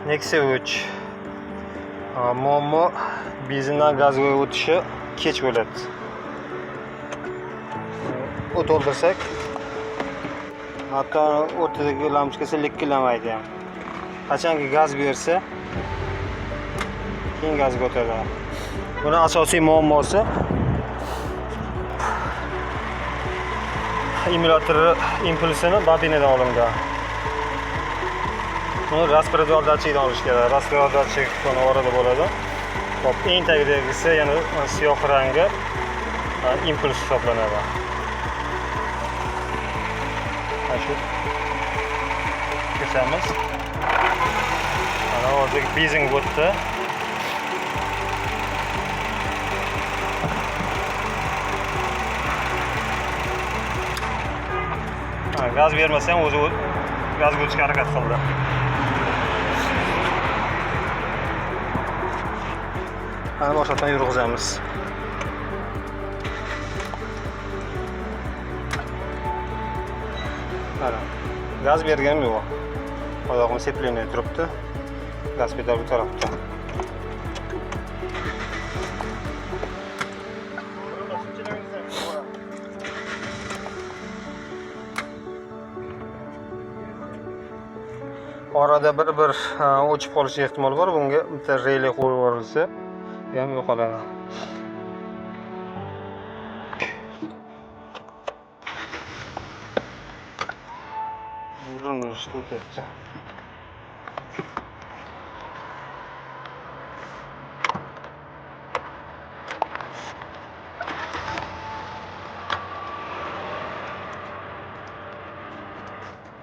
Nexia 3. Muammo benzindan gazga o'tishi kech bo'ladi. O't oldirsak, hatto o'rtadagi lampochkasi likkillamaydi ham. Qachonki gaz bersa, keyin gazga o'tadi. Buni asosiy muammosi emulyator impulsini bobinadan olingan. Buni raspredval datchikdan olish kerak. Raspredval datchik buni orada bo'ladi. Hop, eng tagidagisi yana siyoh rangi impuls hisoblanadi. Shu kesamiz. Mana hozir bezing o'tdi. Gaz bermasa ham o'zi gazga o'tishga harakat qildi. Mana boshqatdan yurg'izamiz. Mana gaz berganim yo'q. Oyog'im sepleniya turibdi. Gaz pedal bu tarafda. Orada bir o'chib qolishi ehtimoli bor. Bunga bitta relay qo'yib yuborilsa ham yo'qoladi. Urinishni o'tayapti.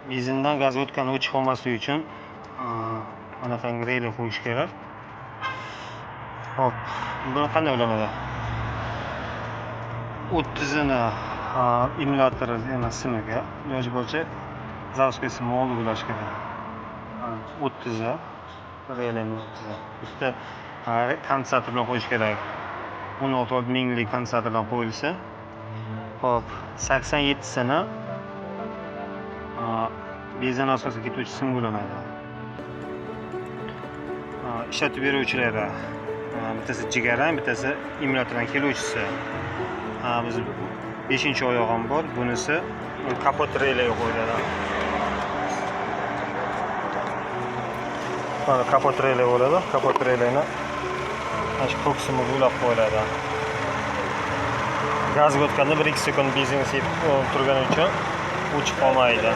Benzindan gaz o'tgani o'chib qolmasligi uchun anaqangi relay qo'yish kerak. Hop, buni qanday o'lanadi? O'ttizini emulyator simiga iloji bo'lsa zavodga simi oldi bo'lish kerak. 30 relayni 30. Bitta kondensator bilan qo'yish kerak. 16 minglik kondensatordan qo'yilsa, hop, 87sini benzin asosiga ketuvchi sim bo'linadi. Ishlatib beruvchilari bittasi jigarrang, bittasi emulyatordan keluvchisi. Biz 5-oyog'i ham bor. Bunisi kapot relayga qo'yiladi. Mana kapot relay bo'ladi. Kapot relayni mana shu ko'ksini ulab qo'yiladi. Gazga o'tganda 1-2 sekund benzin sepib turgani uchun o'chib qolmaydi.